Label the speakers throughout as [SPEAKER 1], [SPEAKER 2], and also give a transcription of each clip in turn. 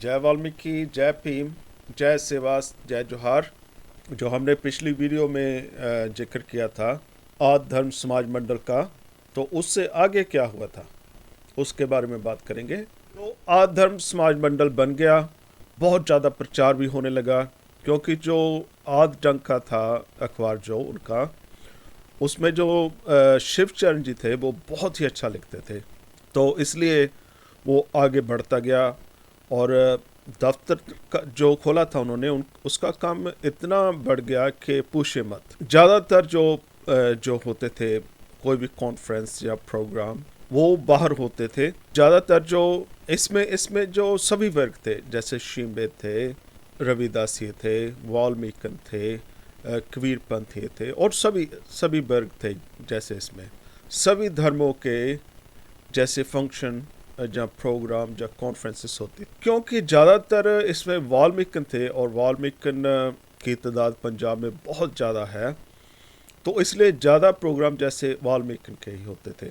[SPEAKER 1] जय वाल्मीकि, जय भीम, जय सेवास, जय जोहार। जो हमने पिछली वीडियो में जिक्र किया था आद धर्म समाज मंडल का, तो उससे आगे क्या हुआ था उसके बारे में बात करेंगे। तो आद धर्म समाज मंडल बन गया, बहुत ज़्यादा प्रचार भी होने लगा, क्योंकि जो आद डंक का था अखबार जो उनका, उसमें जो शिवचरण जी थे वो बहुत ही अच्छा लिखते थे। तो इसलिए वो आगे बढ़ता गया और दफ्तर का जो खोला था उन्होंने उसका काम इतना बढ़ गया कि पूछे मत। ज़्यादातर जो होते थे कोई भी कॉन्फ्रेंस या प्रोग्राम वो बाहर होते थे। ज़्यादातर जो इसमें जो सभी वर्ग थे, जैसे शिंबे थे, रविदासी थे, वाल्मीकन थे, कबीरपंथी थे और सभी सभी वर्ग थे। जैसे इसमें सभी धर्मों के जैसे फंक्शन जहाँ प्रोग्राम जहाँ कॉन्फ्रेंसेस होती, क्योंकि ज़्यादातर इसमें वाल्मीकन थे और वाल्मीकन की तादाद पंजाब में बहुत ज़्यादा है, तो इसलिए ज़्यादा प्रोग्राम जैसे वाल्मीकन के ही होते थे।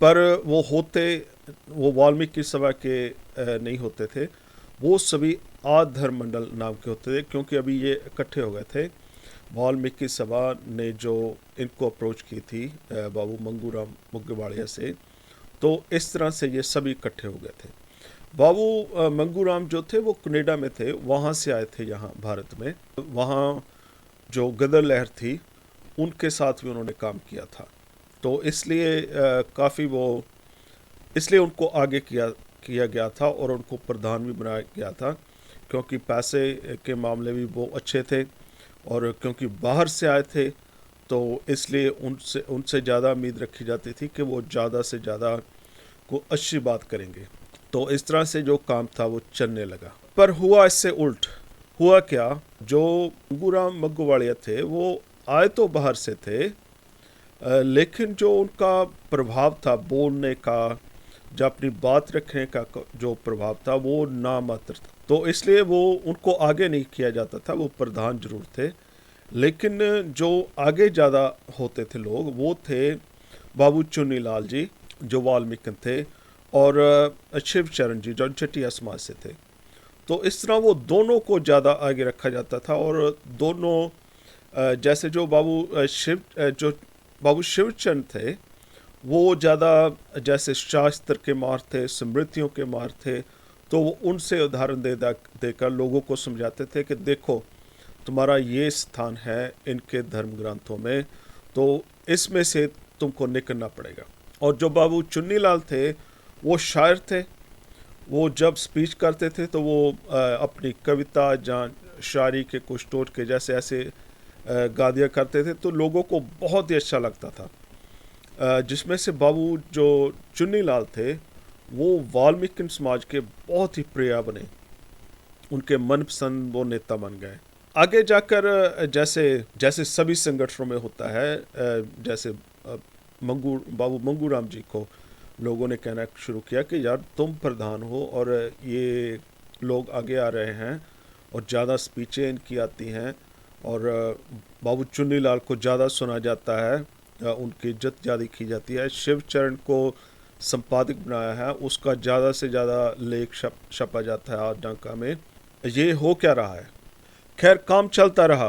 [SPEAKER 1] पर वो वाल्मीकि सभा के नहीं होते थे, वो सभी आद धर्म मंडल नाम के होते थे, क्योंकि अभी ये इकट्ठे हो गए थे। वाल्मीकि सभा ने जो इनको अप्रोच की थी बाबू मंगूराम मुगवाड़िया से, तो इस तरह से ये सभी इकट्ठे हो गए थे। बाबू मंगूराम जो थे वो कनाडा में थे, वहाँ से आए थे यहाँ भारत में। वहाँ जो गदर लहर थी उनके साथ भी उन्होंने काम किया था, तो इसलिए काफ़ी वो इसलिए उनको आगे किया गया था और उनको प्रधान भी बनाया गया था, क्योंकि पैसे के मामले भी वो अच्छे थे और क्योंकि बाहर से आए थे, तो इसलिए उनसे उनसे ज़्यादा उम्मीद रखी जाती थी कि वो ज़्यादा से ज़्यादा को अच्छी बात करेंगे। तो इस तरह से जो काम था वो चलने लगा। पर हुआ इससे उल्ट। हुआ क्या, जो मंगूराम मग्गूवाड़िया थे वो आए तो बाहर से थे, लेकिन जो उनका प्रभाव था बोलने का, जो अपनी बात रखने का जो प्रभाव था वो नामात्र था। तो इसलिए वो उनको आगे नहीं किया जाता था। वो प्रधान जरूर थे, लेकिन जो आगे ज़्यादा होते थे लोग वो थे बाबू चुन्नीलाल जी जो वाल्मीकि थे, और शिवचरण जी जो चटिया समाज से थे। तो इस तरह वो दोनों को ज़्यादा आगे रखा जाता था। और दोनों जैसे जो जो बाबू शिवचंद थे वो ज़्यादा जैसे शास्त्र के मार थे, स्मृतियों के मार थे, तो वो उनसे उदाहरण देकर लोगों को समझाते थे कि देखो तुम्हारा ये स्थान है इनके धर्म ग्रंथों में, तो इसमें से तुमको निकलना पड़ेगा। और जो बाबू चुन्नीलाल थे वो शायर थे। वो जब स्पीच करते थे तो वो अपनी कविता जहाँ शायरी के कुछ टोट के जैसे ऐसे गा दिया करते थे, तो लोगों को बहुत ही अच्छा लगता था। जिसमें से बाबू जो चुन्नीलाल थे वो वाल्मीकि समाज के बहुत ही प्रिय बने, उनके मनपसंद वो नेता बन गए। आगे जाकर जैसे जैसे सभी संगठनों में होता है, जैसे बाबू मंगूराम जी को लोगों ने कहना शुरू किया कि यार तुम प्रधान हो और ये लोग आगे आ रहे हैं और ज़्यादा स्पीचें इनकी आती हैं, और बाबू चुन्नीलाल को ज़्यादा सुना जाता है, उनकी इज्जत ज़्यादा की जाती है। शिवचरण को संपादक बनाया है, उसका ज़्यादा से ज़्यादा लेख छपा जाता है आज डंका में। ये हो क्या रहा है। खैर काम चलता रहा।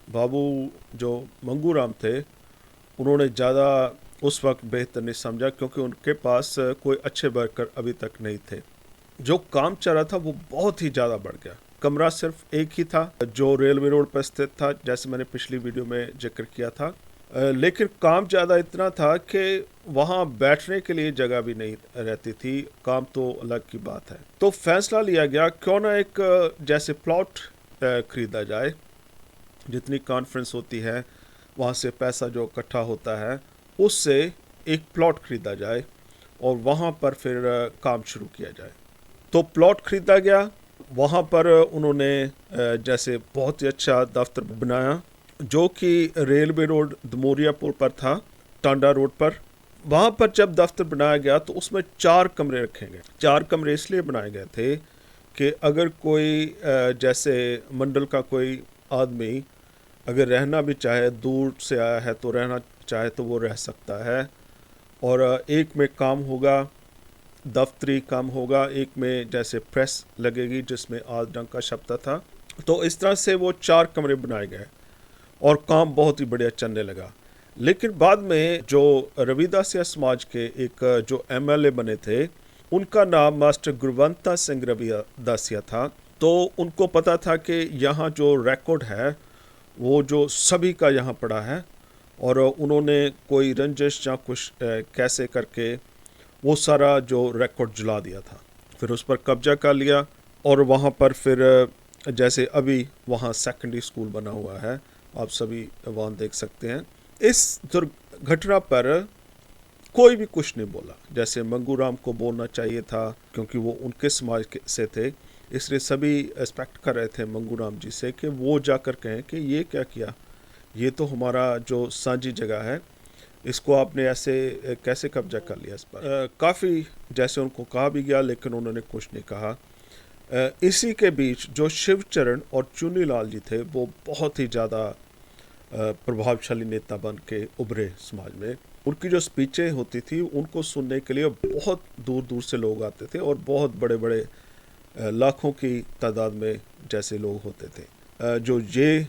[SPEAKER 1] बाबू जो मंगूराम थे उन्होंने ज़्यादा उस वक्त बेहतर नहीं समझा, क्योंकि उनके पास कोई अच्छे वर्कर अभी तक नहीं थे। जो काम चल रहा था वो बहुत ही ज़्यादा बढ़ गया। कमरा सिर्फ एक ही था जो रेलवे रोड पर स्थित था, जैसे मैंने पिछली वीडियो में जिक्र किया था, लेकिन काम ज़्यादा इतना था कि वहाँ बैठने के लिए जगह भी नहीं रहती थी। काम तो अलग की बात है। तो फैसला लिया गया क्यों ना एक जैसे प्लॉट खरीदा जाए। जितनी कॉन्फ्रेंस होती है वहाँ से पैसा जो इकट्ठा होता है उससे एक प्लॉट खरीदा जाए और वहाँ पर फिर काम शुरू किया जाए। तो प्लॉट खरीदा गया। वहाँ पर उन्होंने जैसे बहुत ही अच्छा दफ्तर बनाया, जो कि रेलवे रोड दमोरिया पुल पर था, टांडा रोड पर। वहाँ पर जब दफ्तर बनाया गया तो उसमें 4 कमरे रखे गए। 4 कमरे इसलिए बनाए गए थे कि अगर कोई जैसे मंडल का कोई आदमी अगर रहना भी चाहे, दूर से आया है तो रहना चाहे तो वो रह सकता है, और एक में काम होगा दफ्तरी काम होगा, एक में जैसे प्रेस लगेगी जिसमें आद रंग का छपता था। तो इस तरह से वो 4 कमरे बनाए गए और काम बहुत ही बढ़िया चलने लगा। लेकिन बाद में जो रविदासिया समाज के एक जो एमएलए बने थे, उनका नाम मास्टर गुरवंता सिंह रविदासिया था। तो उनको पता था कि यहाँ जो रिकॉर्ड है वो जो सभी का यहाँ पड़ा है, और उन्होंने कोई रंजिश या कुछ कैसे करके वो सारा जो रिकॉर्ड जला दिया था। फिर उस पर कब्जा कर लिया, और वहाँ पर फिर जैसे अभी वहाँ सेकेंडरी स्कूल बना हुआ है, आप सभी वहाँ देख सकते हैं। इस दुर्घटना पर कोई भी कुछ नहीं बोला, जैसे मंगूराम को बोलना चाहिए था क्योंकि वो उनके समाज से थे, इसलिए सभी एक्सपेक्ट कर रहे थे मंगूराम जी से कि वो जाकर कहें कि ये क्या किया, ये तो हमारा जो साझी जगह है, इसको आपने ऐसे कैसे कब्जा कर लिया इस पर। काफ़ी जैसे उनको कहा भी गया, लेकिन उन्होंने कुछ नहीं कहा। इसी के बीच जो शिवचरण और चुन्नीलाल जी थे वो बहुत ही ज़्यादा प्रभावशाली नेता बन के उभरे समाज में। उनकी जो स्पीचें होती थी उनको सुनने के लिए बहुत दूर दूर से लोग आते थे, और बहुत बड़े बड़े लाखों की तादाद में जैसे लोग होते थे। जो ये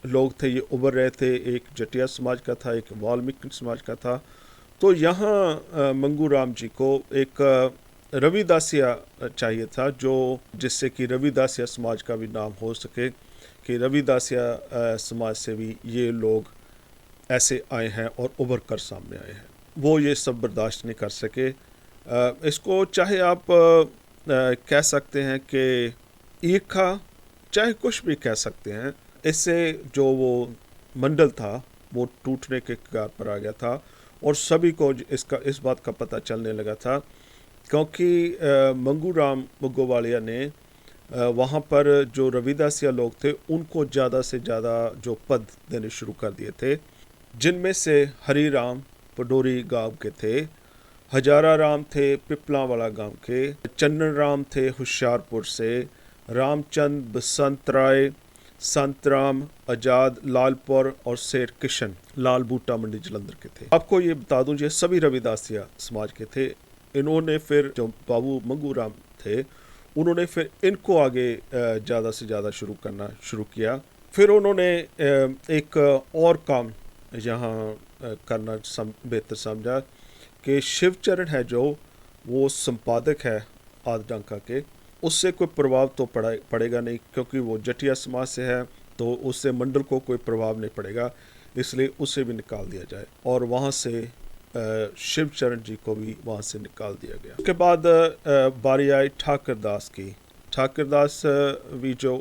[SPEAKER 1] लोग थे ये उभर रहे थे, एक जटिया समाज का था, एक वाल्मीकि समाज का था। तो यहाँ मंगूराम जी को एक रविदासिया चाहिए था, जो जिससे कि रविदासिया समाज का भी नाम हो सके कि रविदासिया समाज से भी ये लोग ऐसे आए हैं और उभर कर सामने आए हैं। वो ये सब बर्दाश्त नहीं कर सके। इसको चाहे आप कह सकते हैं कि ईर्खा, चाहे कुछ भी कह सकते हैं, इससे जो वो मंडल था वो टूटने के कगार पर आ गया था, और सभी को इस बात का पता चलने लगा था, क्योंकि मंगूराम मुगोवालिया ने वहाँ पर जो रविदासिया लोग थे उनको ज़्यादा से ज़्यादा जो पद देने शुरू कर दिए थे, जिनमें से हरिराम पडोरी गांव के थे, हजारा राम थे पिपलावाला गांव के, चन्नन राम थे होशियारपुर से, रामचंद बसंत राय, संतराम आजाद लालपुर, और शेर किशन लाल बूटा मंडी जलंधर के थे। आपको ये बता दूं ये सभी रविदासिया समाज के थे। इन्होंने फिर जो बाबू मंगूराम थे उन्होंने फिर इनको आगे ज़्यादा से ज़्यादा करना शुरू किया। फिर उन्होंने एक और काम यहाँ करना बेहतर समझा कि शिवचरण है जो वो संपादक है आदडंका के, उससे कोई प्रभाव तो पड़ेगा नहीं, क्योंकि वो जटिया समाज से है, तो उससे मंडल को कोई प्रभाव नहीं पड़ेगा, इसलिए उसे भी निकाल दिया जाए। और वहाँ से शिवचरण जी को भी वहाँ से निकाल दिया गया। उसके बाद बारी आई ठाकर दास की। ठाकर दास भी जो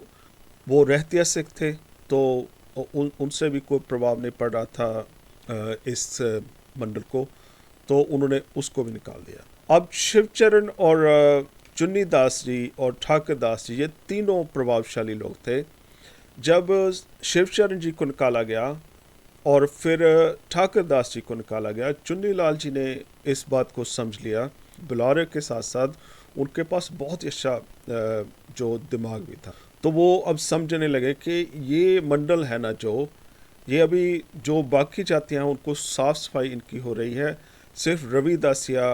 [SPEAKER 1] वो रहतिया सिख थे, तो उनसे भी कोई प्रभाव नहीं पड़ रहा था इस मंडल को, तो उन्होंने उसको भी निकाल दिया। अब शिवचरण और चुन्नी दास जी और ठाकर दास जी ये तीनों प्रभावशाली लोग थे। जब शिवचरण जी को निकाला गया और फिर ठाकर दास जी को निकाला गया, चुन्नीलाल जी ने इस बात को समझ लिया। बुलारे के साथ साथ उनके पास बहुत ही अच्छा जो दिमाग भी था, तो वो अब समझने लगे कि ये मंडल है ना, जो ये अभी जो बाकी जातियाँ हैं उनको साफ़ सफाई इनकी हो रही है, सिर्फ रविदासिया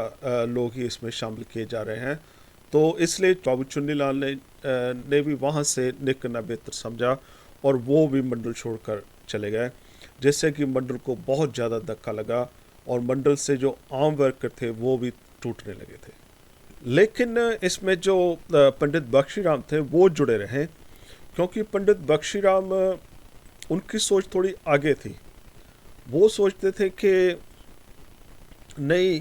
[SPEAKER 1] लोग ही इसमें शामिल किए जा रहे हैं। तो इसलिए बाबू चुन्नीलाल ने भी वहाँ से निकलना बेहतर समझा, और वो भी मंडल छोड़कर चले गए, जिससे कि मंडल को बहुत ज़्यादा धक्का लगा, और मंडल से जो आम वर्कर थे वो भी टूटने लगे थे। लेकिन इसमें जो पंडित बख्शीराम थे वो जुड़े रहे, क्योंकि पंडित बख्शीराम उनकी सोच थोड़ी आगे थी। वो सोचते थे कि नहीं,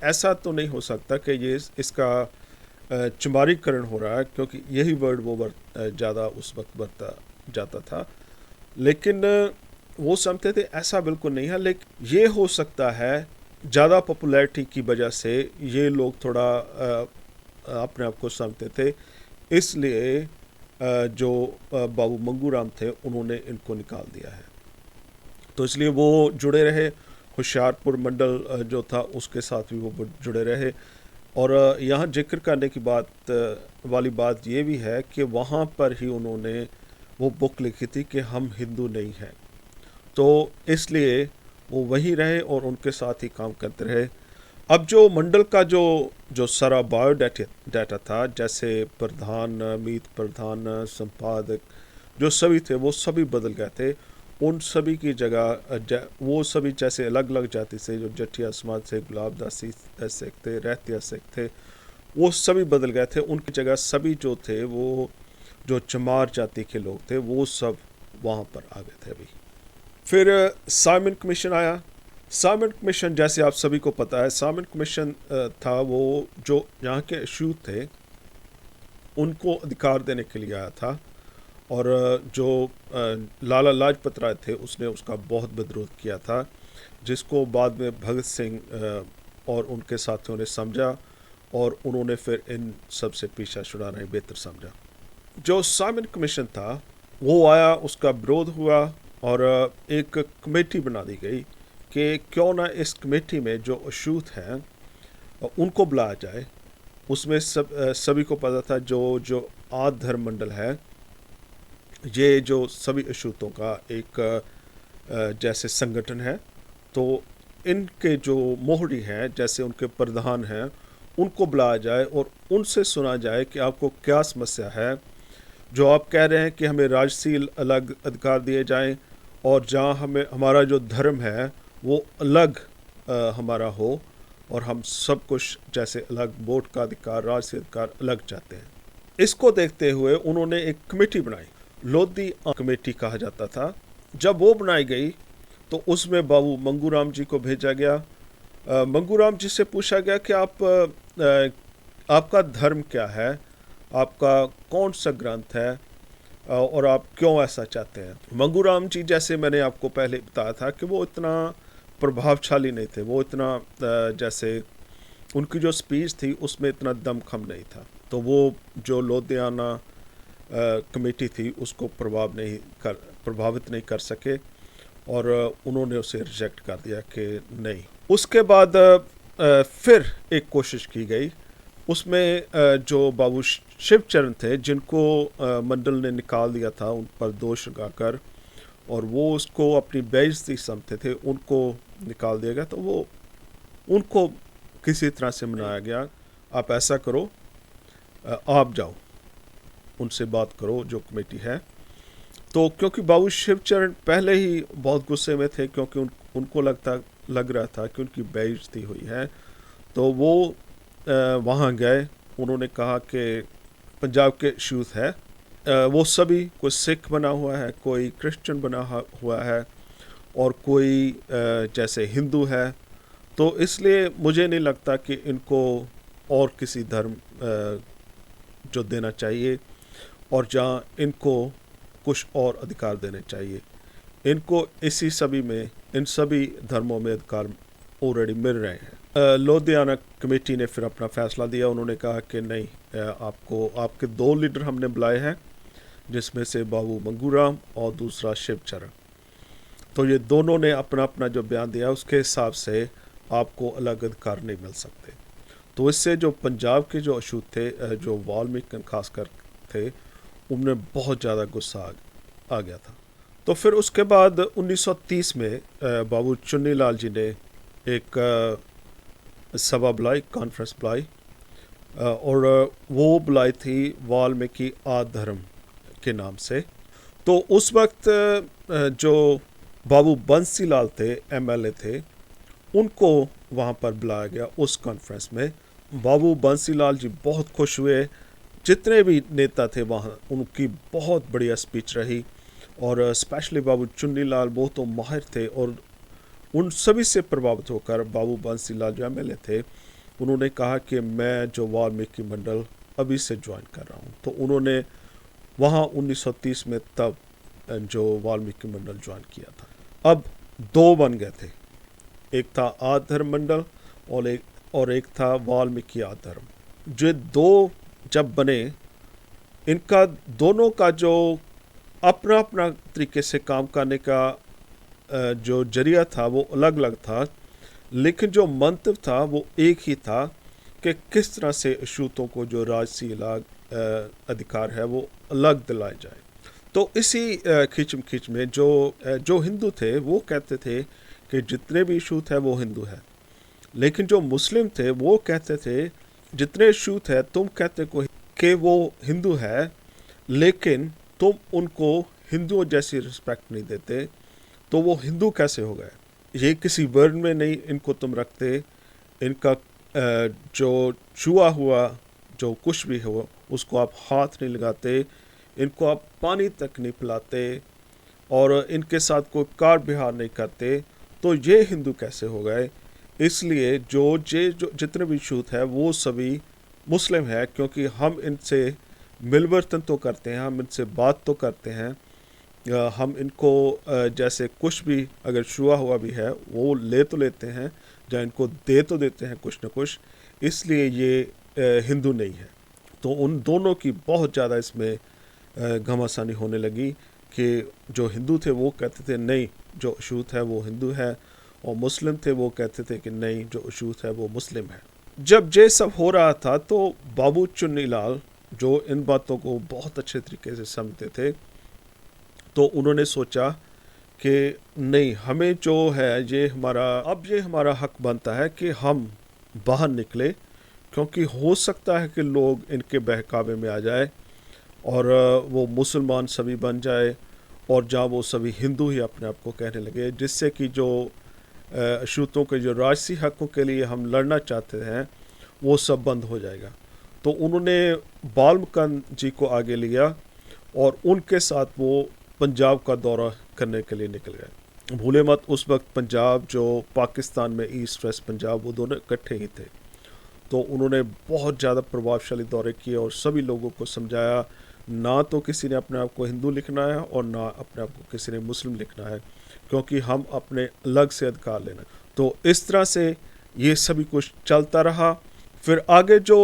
[SPEAKER 1] ऐसा तो नहीं हो सकता कि ये इसका चमारीकरण हो रहा है, क्योंकि यही वर्ड वो ज़्यादा उस वक्त बरता जाता था। लेकिन वो समझते थे ऐसा बिल्कुल नहीं है, लेकिन ये हो सकता है ज़्यादा पॉपुलैरिटी की वजह से ये लोग थोड़ा अपने आप को समझते थे, इसलिए जो बाबू मंगूराम थे उन्होंने इनको निकाल दिया है। तो इसलिए वो जुड़े रहे, होशियारपुर मंडल जो था उसके साथ भी वो जुड़े रहे। और यहाँ जिक्र करने की वाली बात ये भी है कि वहाँ पर ही उन्होंने वो बुक लिखी थी कि हम हिंदू नहीं हैं, तो इसलिए वो वहीं रहे और उनके साथ ही काम करते रहे। अब जो मंडल का जो जो सारा बायोडाटा डाटा था, जैसे प्रधान, मीत प्रधान, संपादक, जो सभी थे वो सभी बदल गए थे। उन सभी की जगह वो सभी जैसे अलग अलग जाति से, जो जटिया समाज से, गुलाबदासी सिख थे, रहतिया सिख थे, वो सभी बदल गए थे। उनकी जगह सभी जो थे वो जो चमार जाति के लोग थे वो सब वहाँ पर आ गए थे अभी। फिर साइमन कमीशन आया। साइमन कमीशन, जैसे आप सभी को पता है, साइमन कमीशन था वो जो यहाँ के इशू थे उनको अधिकार देने के लिए आया था। और जो लाला लाजपत राय थे उसने उसका बहुत विरोध किया था, जिसको बाद में भगत सिंह और उनके साथियों ने समझा और उन्होंने फिर इन सब से पीछा छुड़ाना ही बेहतर समझा। जो साइमन कमीशन था वो आया, उसका विरोध हुआ और एक कमेटी बना दी गई कि क्यों ना इस कमेटी में जो अछूत हैं उनको बुलाया जाए। उसमें सभी को पता था जो जो आद धर्म मंडल है, ये जो सभी अछूतों का एक जैसे संगठन है, तो इनके जो मोहरी हैं, जैसे उनके प्रधान हैं, उनको बुलाया जाए और उनसे सुना जाए कि आपको क्या समस्या है। जो आप कह रहे हैं कि हमें राजसी अलग अधिकार दिए जाएं और जहाँ हमें हमारा जो धर्म है वो अलग हमारा हो और हम सब कुछ जैसे अलग वोट का अधिकार, राजसी अधिकार अलग चाहते हैं। इसको देखते हुए उन्होंने एक कमेटी बनाई, लोधी कमेटी कहा जाता था। जब वो बनाई गई तो उसमें बाबू मंगूराम जी को भेजा गया। मंगूराम जी से पूछा गया कि आपका धर्म क्या है, आपका कौन सा ग्रंथ है और आप क्यों ऐसा चाहते हैं। मंगूराम जी, जैसे मैंने आपको पहले बताया था, कि वो इतना प्रभावशाली नहीं थे, वो इतना जैसे उनकी जो स्पीच थी उसमें इतना दमखम नहीं था, तो वो जो लोधियाना कमेटी थी उसको प्रभावित नहीं कर सके और उन्होंने उसे रिजेक्ट कर दिया कि नहीं। उसके बाद फिर एक कोशिश की गई, उसमें जो बाबू शिवचरण थे, जिनको मंडल ने निकाल दिया था उन पर दोष लगाकर, और वो उसको अपनी बेइज्जती समझते थे, उनको निकाल दिया गया। तो वो उनको किसी तरह से मनाया गया, आप ऐसा करो, आप जाओ उनसे बात करो जो कमेटी है। तो क्योंकि बाबू शिवचरण पहले ही बहुत गुस्से में थे, क्योंकि उनको लग रहा था कि उनकी बेइज्जती हुई है, तो वो वहाँ गए। उन्होंने कहा कि पंजाब के इशूज़ है, वो सभी, कोई सिख बना हुआ है, कोई क्रिश्चियन बना हुआ है और कोई जैसे हिंदू है, तो इसलिए मुझे नहीं लगता कि इनको और किसी धर्म जो देना चाहिए और जहाँ इनको कुछ और अधिकार देने चाहिए। इनको इसी सभी में, इन सभी धर्मों में अधिकार ऑलरेडी मिल रहे हैं। लोधियाना कमेटी ने फिर अपना फैसला दिया। उन्होंने कहा कि नहीं, आपके 2 लीडर हमने बुलाए हैं, जिसमें से बाबू मंगूराम और दूसरा शिवचरण। तो ये दोनों ने अपना अपना जो बयान दिया उसके हिसाब से आपको अलग अधिकार नहीं मिल सकते। तो इससे जो पंजाब के जो अछूत थे, जो वाल्मीकि खासकर थे, उनमें बहुत ज़्यादा गुस्सा आ गया था। तो फिर उसके बाद 1930 में बाबू चुन्नीलाल जी ने एक सभा बुलाई, कॉन्फ्रेंस बुलाई, और वो बुलाई थी वाल्मीकि आद धर्म के नाम से। तो उस वक्त जो बाबू बंसीलाल थे, एमएलए थे, उनको वहाँ पर बुलाया गया उस कॉन्फ्रेंस में। बाबू बंसीलाल जी बहुत खुश हुए। जितने भी नेता थे वहाँ, उनकी बहुत बढ़िया स्पीच रही, और स्पेशली बाबू चुन्नीलाल, वो तो माहिर थे, और उन सभी से प्रभावित होकर बाबू बंसीलाल जो एमएलए थे, उन्होंने कहा कि मैं जो वाल्मीकि मंडल अभी से ज्वाइन कर रहा हूँ। तो उन्होंने वहाँ 1930 में तब जो वाल्मीकि मंडल ज्वाइन किया था। अब 2 बन गए थे, एक था आद धर्म मंडल और एक था वाल्मीकि आद धर्म। जो 2 जब बने, इनका दोनों का जो अपना अपना तरीके से काम करने का जो जरिया था वो अलग अलग था, लेकिन जो मंतव्य था वो एक ही था कि किस तरह से अछूतों को जो राजसी अधिकार है वो अलग दिलाए जाए। तो इसी खींचम खींच में जो हिंदू थे वो कहते थे कि जितने भी अछूत है वो हिंदू है, लेकिन जो मुस्लिम थे वो कहते थे जितने छूत है तुम कहते को कि वो हिंदू है, लेकिन तुम उनको हिंदुओं जैसी रिस्पेक्ट नहीं देते, तो वो हिंदू कैसे हो गए? ये किसी वर्ण में नहीं इनको तुम रखते, इनका जो छुआ हुआ जो कुछ भी हो उसको आप हाथ नहीं लगाते, इनको आप पानी तक नहीं पिलाते और इनके साथ कोई कार विहार नहीं करते, तो ये हिंदू कैसे हो गए? इसलिए जो जितने भी छूत है वो सभी मुस्लिम है, क्योंकि हम इनसे मिलवर्तन तो करते हैं, हम इनसे बात तो करते हैं, हम इनको जैसे कुछ भी अगर छुआ हुआ भी है वो ले तो लेते हैं, या इनको दे तो देते हैं कुछ न कुछ, इसलिए ये हिंदू नहीं है। तो उन दोनों की बहुत ज़्यादा इसमें घमासानी होने लगी कि जो हिंदू थे वो कहते थे नहीं जो अछूत है वो हिंदू है, और मुस्लिम थे वो कहते थे कि नहीं जो अछूत है वो मुस्लिम है। जब ये सब हो रहा था तो बाबू चुन्नीलाल जो इन बातों को बहुत अच्छे तरीके से समझते थे, तो उन्होंने सोचा कि नहीं, हमें जो है ये हमारा हक बनता है कि हम बाहर निकले, क्योंकि हो सकता है कि लोग इनके बहकावे में आ जाए और वो मुसलमान सभी बन जाए और जहाँ वो सभी हिंदू ही अपने आप को कहने लगे, जिससे कि जो अछूतों के जो राजसी हकों के लिए हम लड़ना चाहते हैं वो सब बंद हो जाएगा। तो उन्होंने बालमकंद जी को आगे लिया और उनके साथ वो पंजाब का दौरा करने के लिए निकल गए। भूले मत उस वक्त पंजाब जो पाकिस्तान में ईस्ट वेस्ट पंजाब वो दोनों इकट्ठे ही थे। तो उन्होंने बहुत ज़्यादा प्रभावशाली दौरे किए और सभी लोगों को समझाया, ना तो किसी ने अपने आप को हिंदू लिखना है और ना अपने आप को किसी ने मुस्लिम लिखना है, क्योंकि हम अपने अलग से अधिकार लेना। तो इस तरह से ये सभी कुछ चलता रहा। फिर आगे जो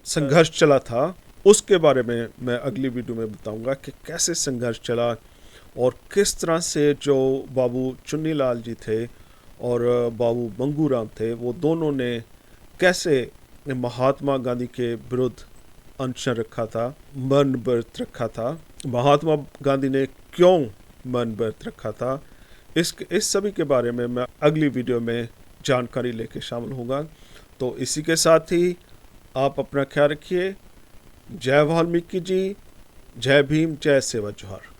[SPEAKER 1] संघर्ष चला था उसके बारे में मैं अगली वीडियो में बताऊंगा कि कैसे संघर्ष चला और किस तरह से जो बाबू चुन्नीलाल जी थे और बाबू मंगूराम थे वो दोनों ने कैसे महात्मा गांधी के विरुद्ध अनशन रखा था, मौन व्रत रखा था, महात्मा गांधी ने क्यों मौन व्रत रखा था। इस सभी के बारे में मैं अगली वीडियो में जानकारी लेके शामिल होगा। तो इसी के साथ ही आप अपना ख्याल रखिए। जय वाल्मीकि जी, जय भीम, जय सेवा जोहार।